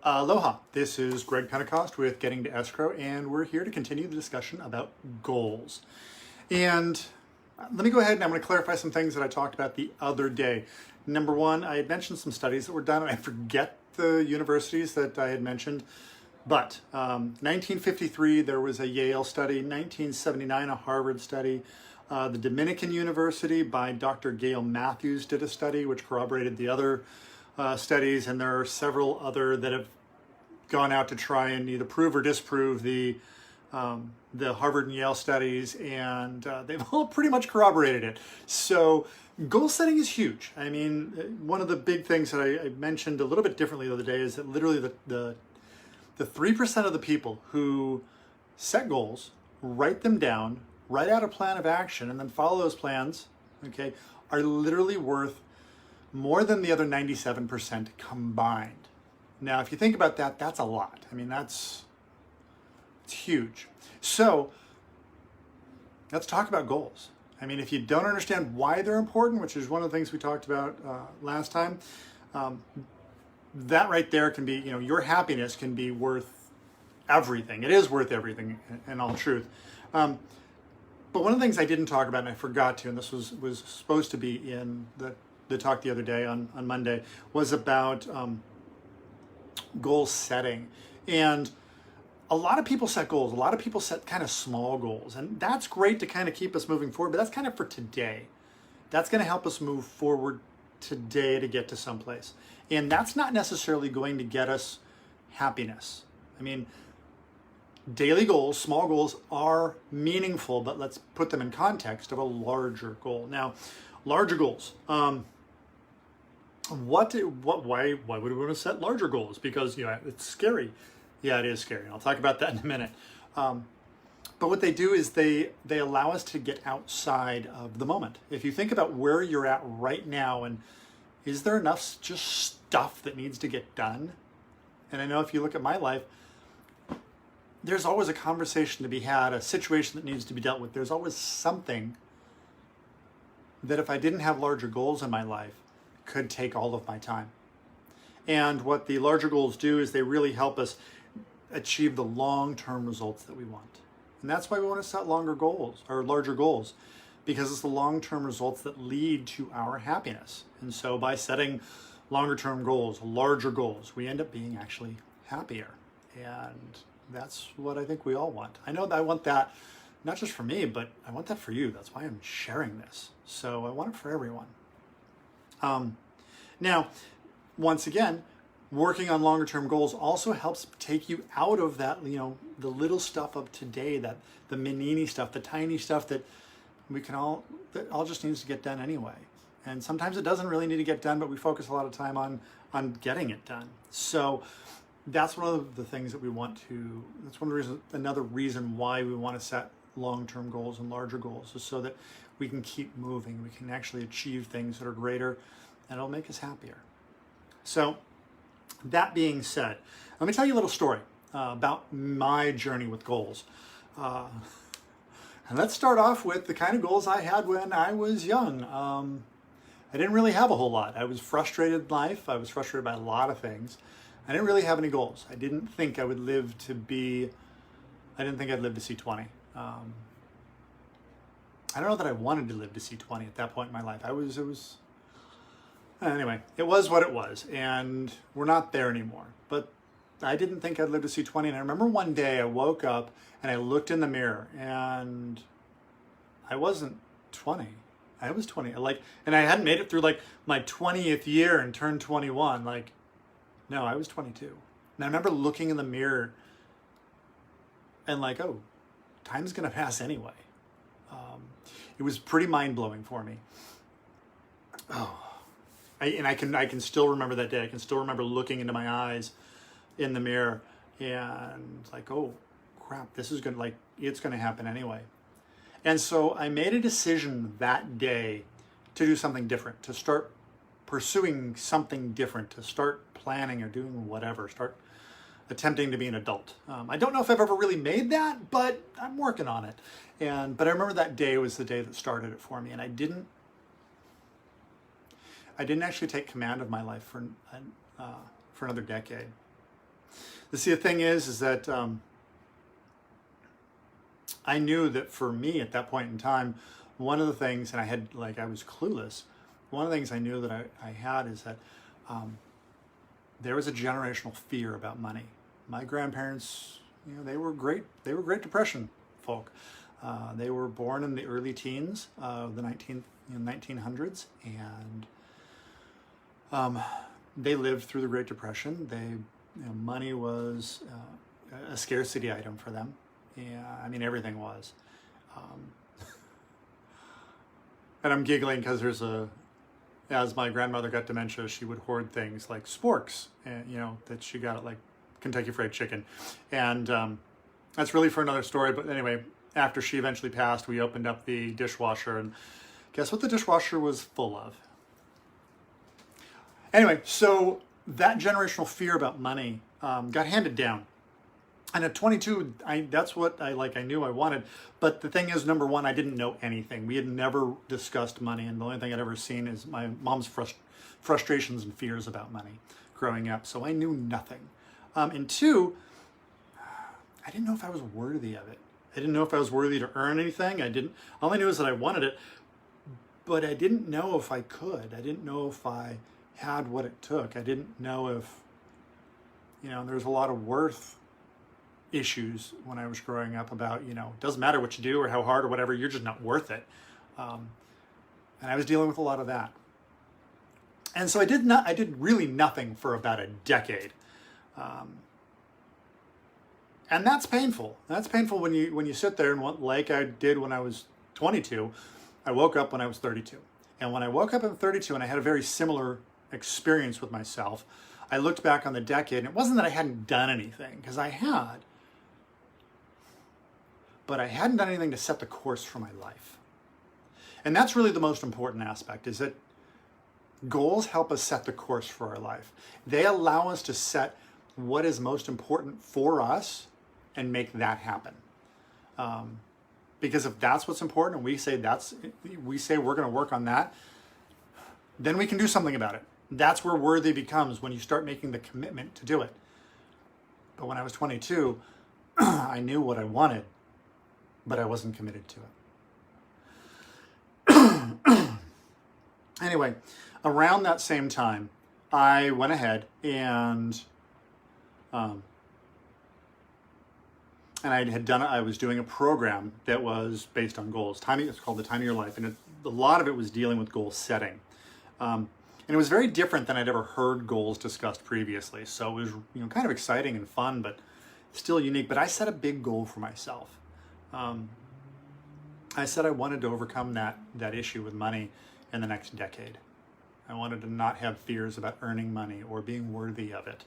Aloha, this is Greg Pentecost with Getting to Escrow, and we're here to continue the discussion about goals. And let me go ahead and I'm going to clarify some things that I talked about the other day. Number one, I had mentioned some studies that were done, and I forget the universities that I had mentioned, but 1953 there was a Yale study, 1979 a Harvard study, the Dominican University by Dr. Gail Matthews did a study which corroborated the other studies, and there are several other that have gone out to try and either prove or disprove the Harvard and Yale studies, and they've all pretty much corroborated it. So goal setting is huge. I mean, one of the big things that I mentioned a little bit differently the other day is that literally the 3% of the people who set goals, write them down, write out a plan of action, and then follow those plans, okay, are literally worth more than the other 97% combined. Now, if you think about that, that's a lot. I mean, it's huge. So let's talk about goals. I mean, if you don't understand why they're important, which is one of the things we talked about last time, that right there can be, your happiness can be worth everything. It is worth everything in all truth. But one of the things I didn't talk about, and I forgot to, and this was supposed to be in the talk the other day on Monday, was about goal setting. And a lot of people set goals. A lot of people set kind of small goals. And that's great to kind of keep us moving forward, but that's kind of for today. That's going to help us move forward today to get to someplace. And that's not necessarily going to get us happiness. I mean, daily goals, small goals are meaningful, but let's put them in context of a larger goal. Now, larger goals. Why would we want to set larger goals? Because it's scary. Yeah, it is scary. I'll talk about that in a minute. But what they do is they allow us to get outside of the moment. If you think about where you're at right now, and is there enough just stuff that needs to get done? And I know if you look at my life, there's always a conversation to be had, a situation that needs to be dealt with. There's always something that if I didn't have larger goals in my life, could take all of my time. And what the larger goals do is they really help us achieve the long-term results that we want. And that's why we want to set longer goals or larger goals, because it's the long-term results that lead to our happiness. And so by setting longer-term goals, larger goals, we end up being actually happier. And that's what I think we all want. I know that I want that not just for me, but I want that for you. That's why I'm sharing this. So I want it for everyone. Now, once again, working on longer term goals also helps take you out of that, the little stuff of today, that the mini stuff, the tiny stuff that that all just needs to get done anyway. And sometimes it doesn't really need to get done, but we focus a lot of time on getting it done. So that's one of the things that we want to, that's another reason why we want to set long-term goals and larger goals, is so that we can keep moving. We can actually achieve things that are greater, and it'll make us happier. So that being said, let me tell you a little story about my journey with goals. And let's start off with the kind of goals I had when I was young. I didn't really have a whole lot. I was frustrated in life. I was frustrated by a lot of things. I didn't really have any goals. I didn't think I'd live to see 20. I don't know that I wanted to live to see 20 at that point in my life. Anyway, it was what it was, and we're not there anymore. But I didn't think I'd live to see 20. And I remember one day I woke up and I looked in the mirror, and I wasn't 20. I was 20. And I hadn't made it through my 20th year and turned 21. No, I was 22. And I remember looking in the mirror and oh, time's gonna pass anyway. It was pretty mind-blowing for me. I can still remember that day. I can still remember looking into my eyes in the mirror and oh crap, this is it's gonna happen anyway. And so I made a decision that day to do something different, to start pursuing something different, to start planning or doing whatever, start attempting to be an adult. I don't know if I've ever really made that, but I'm working on it. But I remember that day was the day that started it for me, and I didn't actually take command of my life for another decade. See, the thing is that I knew that for me at that point in time, one of the things, and I was clueless. One of the things I knew that I had is that there was a generational fear about money. My grandparents, they were Great Great Depression folk. They were born in the early teens of the 1900s, and they lived through the Great Depression. Money was a scarcity item for them. Yeah, I mean, everything was. And I'm giggling because as my grandmother got dementia, she would hoard things like sporks, and, that she got at like Kentucky Fried Chicken. And that's really for another story. But anyway, after she eventually passed, we opened up the dishwasher, and guess what the dishwasher was full of? Anyway, so that generational fear about money got handed down. And at 22, that's what I knew I wanted. But the thing is, number one, I didn't know anything. We had never discussed money. And the only thing I'd ever seen is my mom's frustrations and fears about money growing up. So I knew nothing. And two, I didn't know if I was worthy of it. I didn't know if I was worthy to earn anything. All I knew is that I wanted it, but I didn't know if I could. I didn't know if I had what it took. I didn't know if, there's a lot of worth issues when I was growing up about, it doesn't matter what you do or how hard or whatever, you're just not worth it. And I was dealing with a lot of that. And so I did really nothing for about a decade. And that's painful. That's painful when you sit there and like I did when I was 22, I woke up when I was 32. And when I woke up at 32 and I had a very similar experience with myself, I looked back on the decade, and it wasn't that I hadn't done anything, because I had, but I hadn't done anything to set the course for my life. And that's really the most important aspect, is that goals help us set the course for our life. They allow us to set what is most important for us and make that happen. Because if that's what's important, and we say we're going to work on that, then we can do something about it. That's where worthy becomes, when you start making the commitment to do it. But when I was 22, I knew what I wanted, but I wasn't committed to it. Anyway, around that same time, I went ahead and I was doing a program that was based on goals. It's called The Time of Your Life, and a lot of it was dealing with goal setting. And it was very different than I'd ever heard goals discussed previously. So it was kind of exciting and fun, but still unique. But I set a big goal for myself. I said I wanted to overcome that issue with money in the next decade. I wanted to not have fears about earning money or being worthy of it.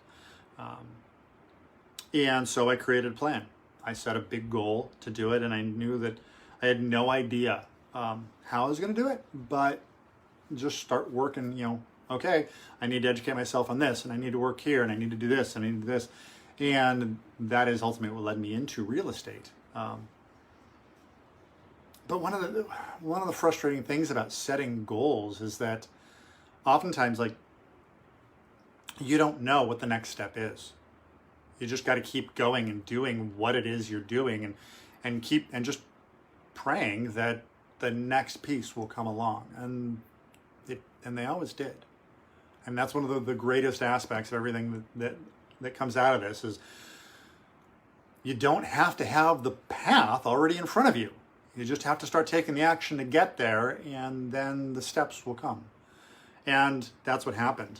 And so I created a plan. I set a big goal to do it, and I knew that I had no idea how I was going to do it, but just start working, okay, I need to educate myself on this, and I need to work here, and I need to do this, and I need to do this. And that is ultimately what led me into real estate. But one of the frustrating things about setting goals is that oftentimes, you don't know what the next step is. You just got to keep going and doing what it is you're doing, and just praying that the next piece will come along. And they always did. And that's one of the greatest aspects of everything that comes out of this, is you don't have to have the path already in front of you. You just have to start taking the action to get there, and then the steps will come. And that's what happened.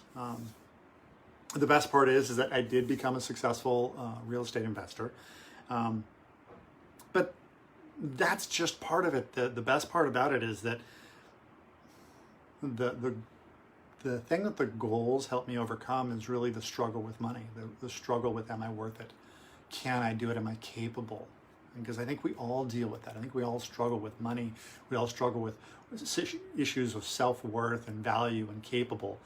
The best part is that I did become a successful real estate investor. But that's just part of it. The best part about it is that the thing that the goals help me overcome is really the struggle with money, the struggle with, am I worth it? Can I do it? Am I capable? Because I think we all deal with that. I think we all struggle with money. We all struggle with issues of self-worth and value and capable.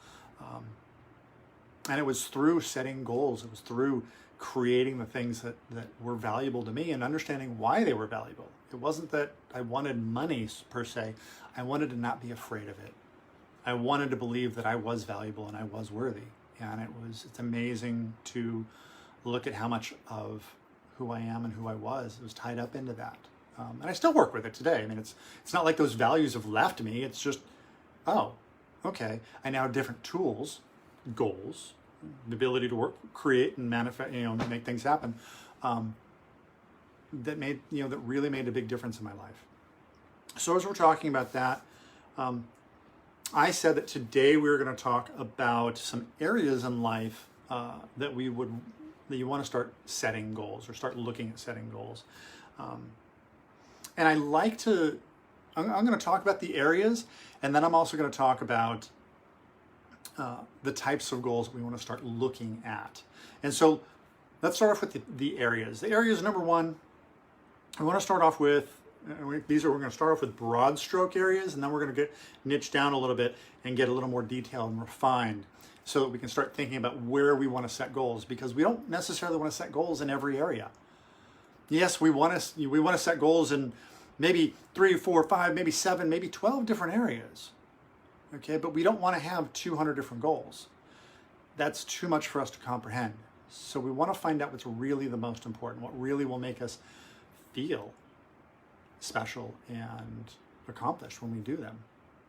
And it was through setting goals. It was through creating the things that were valuable to me and understanding why they were valuable. It wasn't that I wanted money per se. I wanted to not be afraid of it. I wanted to believe that I was valuable and I was worthy. And it's amazing to look at how much of who I am and who I was tied up into that. And I still work with it today. I mean, it's not like those values have left me. It's just, oh, okay. I now have different tools, goals, the ability to work, create, and manifest, make things happen. That really made a big difference in my life. So as we're talking about that, I said that today we were going to talk about some areas in life that you want to start setting goals or start looking at setting goals. And I'm going to talk about the areas, and then I'm also going to talk about the types of goals that we want to start looking at. And so let's start off with the areas. The areas, number one, I want to start off with, we're going to start off with broad stroke areas, and then we're going to get niche down a little bit and get a little more detailed and refined so that we can start thinking about where we want to set goals, because we don't necessarily want to set goals in every area. Yes, we want to set goals in maybe 3, 4, 5, maybe 7, maybe 12 different areas. Okay, but we don't want to have 200 different goals. That's too much for us to comprehend. So we want to find out what's really the most important, what really will make us feel special and accomplished when we do them.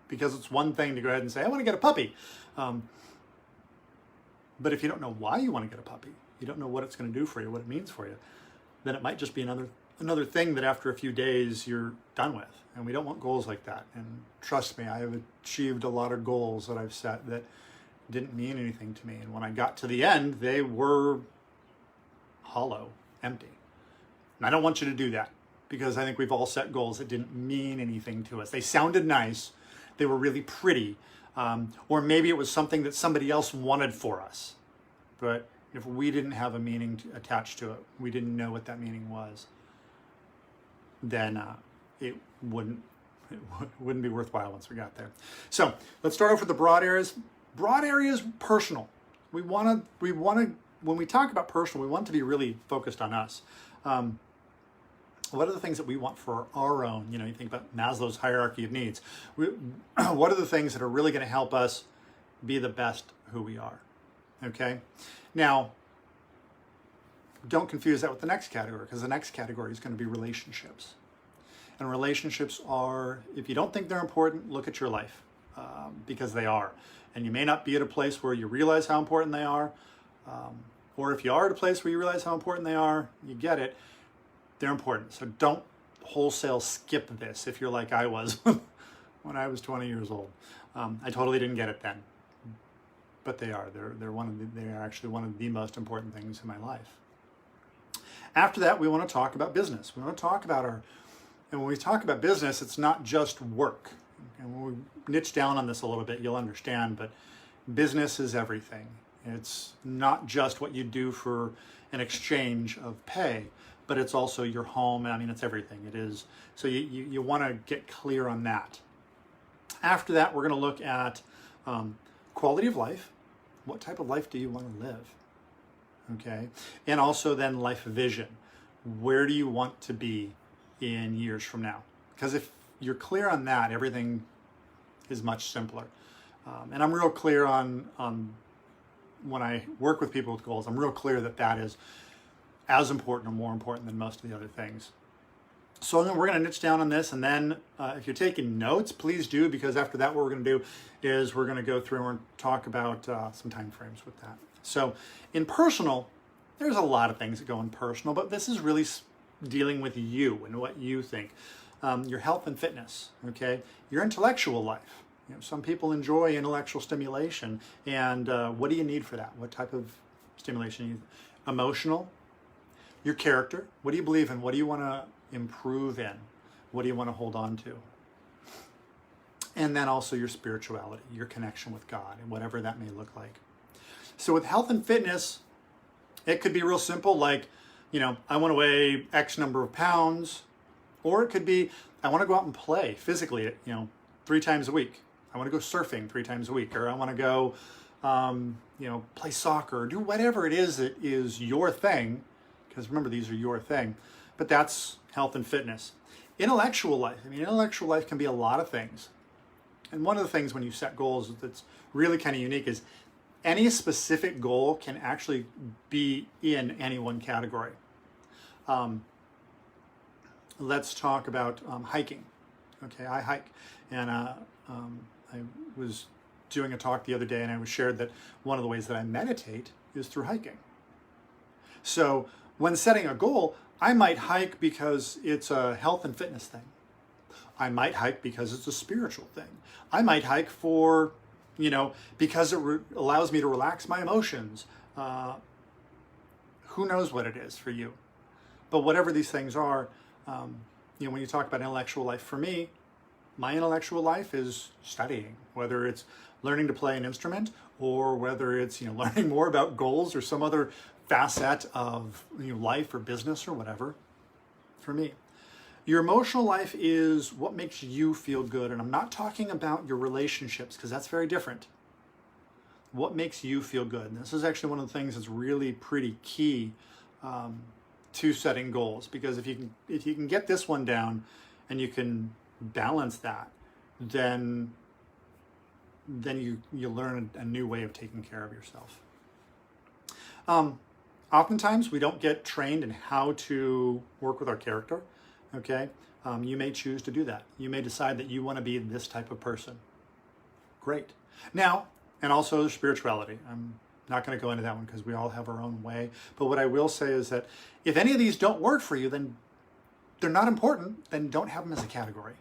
Because it's one thing to go ahead and say, I want to get a puppy. But if you don't know why you want to get a puppy, you don't know what it's going to do for you, what it means for you, then it might just be another thing that after a few days you're done with. And we don't want goals like that. And trust me, I have achieved a lot of goals that I've set that didn't mean anything to me. And when I got to the end, they were hollow, empty. And I don't want you to do that, because I think we've all set goals that didn't mean anything to us. They sounded nice, they were really pretty, or maybe it was something that somebody else wanted for us. But if we didn't have a meaning attached to it, we didn't know what that meaning was, then it wouldn't be worthwhile once we got there. So let's start off with the broad areas. Broad areas, personal. We want to, when we talk about personal, we want to be really focused on us. What are the things that we want for our own? You think about Maslow's hierarchy of needs. What are the things that are really going to help us be the best who we are? Okay? Now, don't confuse that with the next category, because the next category is going to be relationships. And relationships are, if you don't think they're important, look at your life, because they are. And you may not be at a place where you realize how important they are, or if you are at a place where you realize how important they are, you get it. They're important. So don't wholesale skip this if you're like I was when I was 20 years old. I totally didn't get it then, but they are. They're actually one of the most important things in my life. After that, we want to talk about business. We want to talk about and when we talk about business, it's not just work. And when we niche down on this a little bit, you'll understand, but business is everything. It's not just what you do for an exchange of pay, but it's also your home. I mean, it's everything. It is. So you want to get clear on that. After that, we're going to look at quality of life. What type of life do you want to live? Okay. And also then life vision. Where do you want to be in years from now? Because if you're clear on that, everything is much simpler. And I'm real clear on when I work with people with goals, I'm real clear that is as important or more important than most of the other things. So then we're going to niche down on this, and then if you're taking notes, please do, because after that what we're going to do is we're going to go through and we're going to talk about some time frames with that. So in personal, there's a lot of things that go in personal, but this is really dealing with you and what you think. Your health and fitness, okay? Your intellectual life. Some people enjoy intellectual stimulation, and what do you need for that? What type of stimulation you need? Emotional. Your character. What do you believe in? What do you want to improve in? What do you want to hold on to? And then also your spirituality, your connection with God, and whatever that may look like. So with health and fitness, it could be real simple, like, I want to weigh X number of pounds, or it could be, I want to go out and play physically, 3 times a week. I want to go surfing 3 times a week, or I want to go, play soccer, or do whatever it is that is your thing. Because remember, these are your thing. But that's health and fitness. Intellectual life. Intellectual life can be a lot of things. And one of the things when you set goals that's really kind of unique is any specific goal can actually be in any one category. Let's talk about hiking. Okay, I hike, and I was doing a talk the other day, and I was shared that one of the ways that I meditate is through hiking. So when setting a goal, I might hike because it's a health and fitness thing. I might hike because it's a spiritual thing. I might hike for, because it allows me to relax my emotions. Who knows what it is for you? But whatever these things are, when you talk about intellectual life, for me, my intellectual life is studying, whether it's learning to play an instrument or whether it's, learning more about goals or some other facet of life or business or whatever. For me, your emotional life is what makes you feel good. And I'm not talking about your relationships, because that's very different. What makes you feel good? And this is actually one of the things that's really pretty key to setting goals, because if you can get this one down and you can balance that, then you learn a new way of taking care of yourself. Oftentimes we don't get trained in how to work with our character. Okay, you may choose to do that. You may decide that you want to be this type of person. Great. Now, and also spirituality. I'm not going to go into that one because we all have our own way. But what I will say is that if any of these don't work for you, then they're not important. Then don't have them as a category.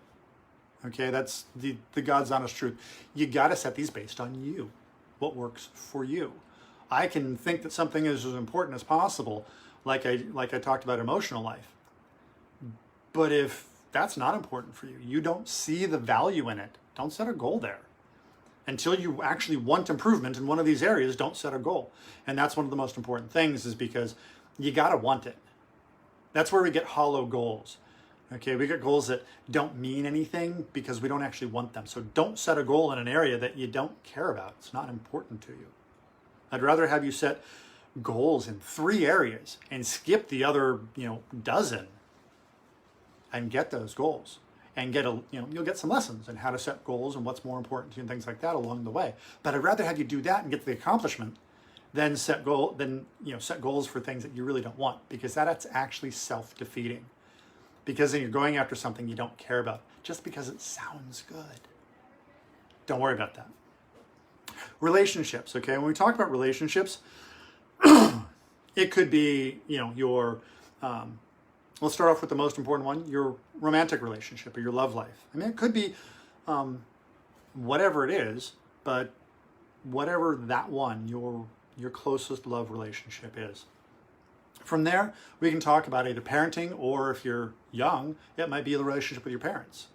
Okay, that's the God's honest truth. You got to set these based on you, what works for you. I can think that something is as important as possible, like I talked about emotional life. But if that's not important for you, you don't see the value in it, don't set a goal there. Until you actually want improvement in one of these areas, don't set a goal. And that's one of the most important things, is because you got to want it. That's where we get hollow goals. Okay, we get goals that don't mean anything because we don't actually want them. So don't set a goal in an area that you don't care about. It's not important to you. I'd rather have you set goals in 3 areas and skip the other, dozen, and get those goals, and you'll get some lessons on how to set goals and what's more important to you and things like that along the way. But I'd rather have you do that and get to the accomplishment than set goals for things that you really don't want, because that's actually self-defeating. Because then you're going after something you don't care about just because it sounds good. Don't worry about that. Relationships, okay? When we talk about relationships, it could be, let's start off with the most important one, your romantic relationship or your love life. I mean, it could be whatever it is, but whatever that one, your closest love relationship is. From there, we can talk about either parenting, or if you're young, it might be the relationship with your parents.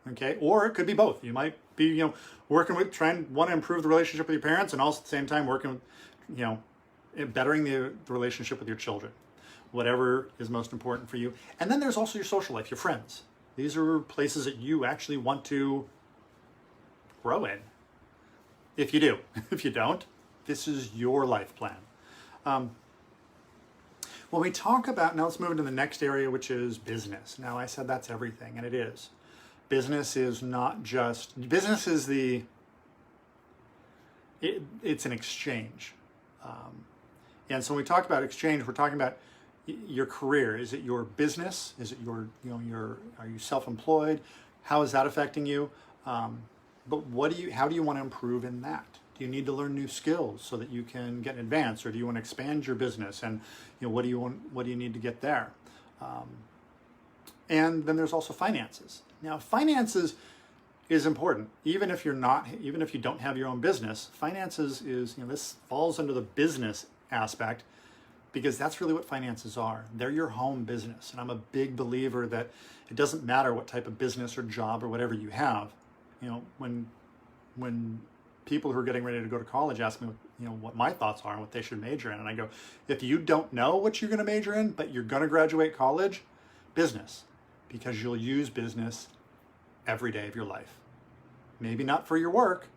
Okay, or it could be both. You might be, want to improve the relationship with your parents, and also at the same time working with, bettering the relationship with your children. Whatever is most important for you. And then there's also your social life, your friends. These are places that you actually want to grow in. If you do. If you don't, this is your life plan. When we talk about, now let's move into the next area, which is business. Now I said that's everything, and it is. Business is not just, business is it's an exchange. And so when we talk about exchange, we're talking about your career. Is it your business? Is it are you self-employed? How is that affecting you? But how do you want to improve in that? Do you need to learn new skills so that you can get advanced, or do you want to expand your business? And what do you need to get there? And then there's also finances. Now, finances is important. Even if you don't have your own business, finances is, this falls under the business aspect, because that's really what finances are. They're your home business. And I'm a big believer that it doesn't matter what type of business or job or whatever you have. When people who are getting ready to go to college ask me, what my thoughts are and what they should major in, and I go, if you don't know what you're going to major in, but you're going to graduate college, business, because you'll use business every day of your life. Maybe not for your work,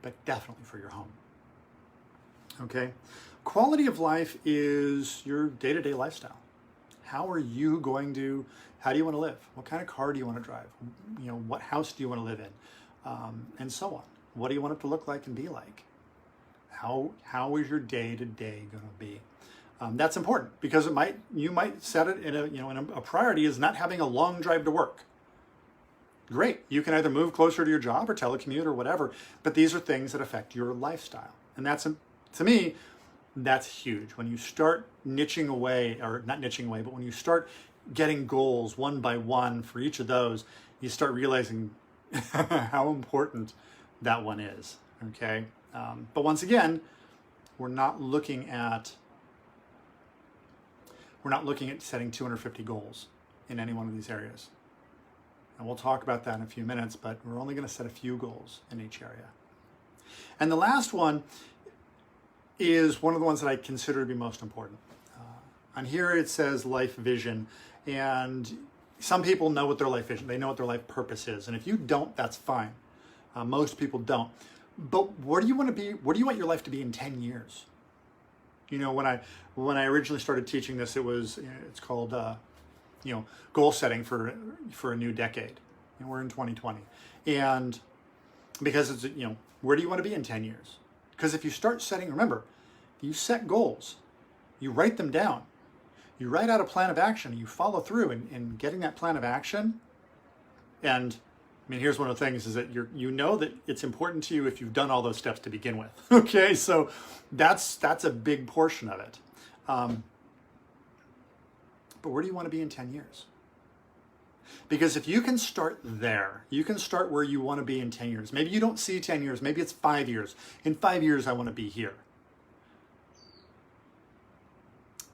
but definitely for your home. Okay? Quality of life is your day-to-day lifestyle. How do you want to live? What kind of car do you want to drive? What house do you want to live in? And so on. What do you want it to look like and be like? How is your day-to-day going to be? That's important because you might set it in a priority is not having a long drive to work. Great, you can either move closer to your job or telecommute or whatever, but these are things that affect your lifestyle, and that's, to me, that's huge. When you start niching away, or not niching away, but when you start getting goals one by one for each of those, you start realizing how important that one is. Okay, but once again, we're not looking at setting 250 goals in any one of these areas. And we'll talk about that in a few minutes, but we're only going to set a few goals in each area. And the last one is one of the ones that I consider to be most important. On here it says life vision, and some people know what their life vision, they know what their life purpose is. And if you don't, that's fine. Most people don't. But where do you want to be? Where do you want your life to be in 10 years? You know, when I originally started teaching this, it's called goal setting for a new decade. And we're in 2020, and because it's where do you want to be in 10 years? Because if you start setting, remember, you set goals, you write them down, you write out a plan of action, you follow through in getting that plan of action. And I mean, here's one of the things is that you know that it's important to you if you've done all those steps to begin with. Okay, so that's a big portion of it. But where do you want to be in 10 years? Because if you can start there, you can start where you want to be in 10 years. Maybe you don't see 10 years, maybe it's 5 years. In 5 years, I want to be here.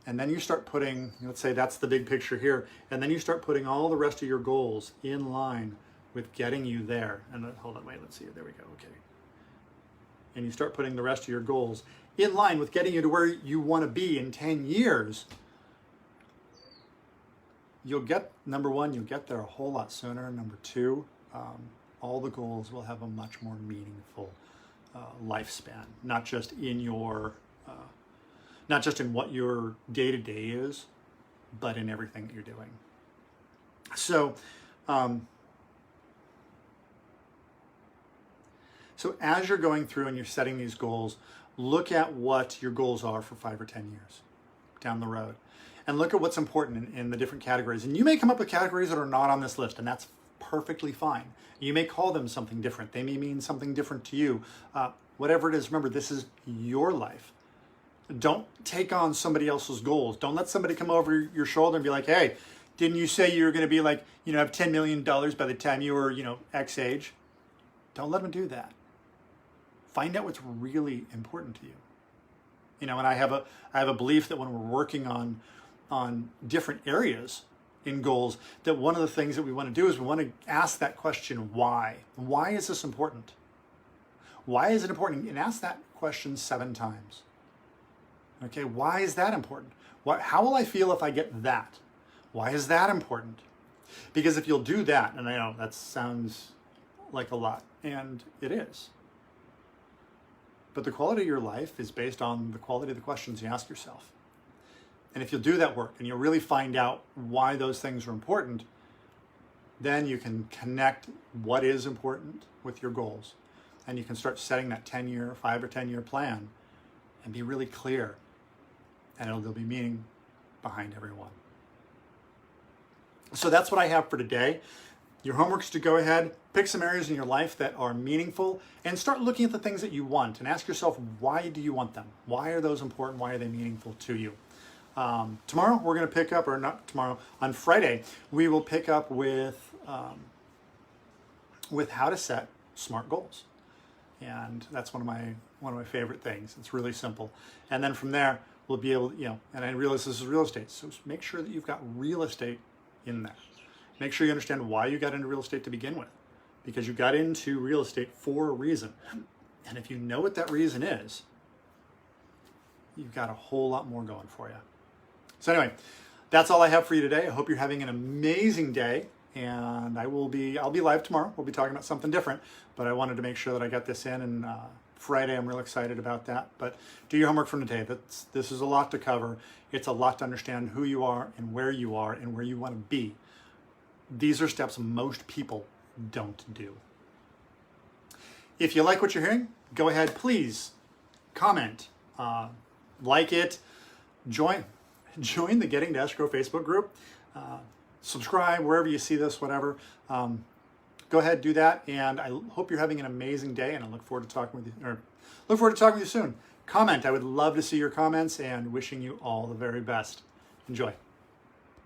And then you start putting, let's say that's the big picture here, and then you start putting all the rest of your goals in line with getting you there. And hold on, wait, let's see, there we go, okay. And you start putting the rest of your goals in line with getting you to where you want to be in 10 years. Number one, you'll get there a whole lot sooner. Number two, all the goals will have a much more meaningful lifespan, not just in what your day-to-day is, but in everything that you're doing. So, so as you're going through and you're setting these goals, look at what your goals are for 5 or 10 years down the road. And look at what's important in the different categories. And you may come up with categories that are not on this list, and that's perfectly fine. You may call them something different. They may mean something different to you. Whatever it is, remember, this is your life. Don't take on somebody else's goals. Don't let somebody come over your shoulder and be like, hey, didn't you say you were going to be like, have $10 million by the time you were, X age? Don't let them do that. Find out what's really important to you. And I have a belief that when we're working on different areas in goals, that one of the things that we want to do is we want to ask that question, why? Why is this important? Why is it important? And ask that question 7 times. Okay, why is that important? How will I feel if I get that? Why is that important? Because if you'll do that, and I know that sounds like a lot, and it is, but the quality of your life is based on the quality of the questions you ask yourself. And if you'll do that work and you'll really find out why those things are important, then you can connect what is important with your goals. And you can start setting that 10-year, 5 or 10-year plan and be really clear. And there'll be meaning behind every one. So that's what I have for today. Your homework is to go ahead, pick some areas in your life that are meaningful, and start looking at the things that you want and ask yourself, why do you want them? Why are those important? Why are they meaningful to you? Tomorrow we're going to pick up, or not tomorrow, on Friday, we will pick up with how to set SMART goals. And that's one of my favorite things. It's really simple. And then from there, we'll be able, and I realize this is real estate. So make sure that you've got real estate in there. Make sure you understand why you got into real estate to begin with, because you got into real estate for a reason. And if you know what that reason is, you've got a whole lot more going for you. So anyway, that's all I have for you today. I hope you're having an amazing day, and I'll be live tomorrow. We'll be talking about something different, but I wanted to make sure that I got this in, and Friday, I'm real excited about that. But do your homework from today. This is a lot to cover. It's a lot to understand who you are and where you want to be. These are steps most people don't do. If you like what you're hearing, go ahead, please comment, like it, join the Getting to Escrow Facebook group, subscribe wherever you see this, whatever. Go ahead, do that, and I hope you're having an amazing day, and I look forward to talking with you, or look forward to talking with you soon. Comment. I would love to see your comments, and wishing you all the very best. Enjoy.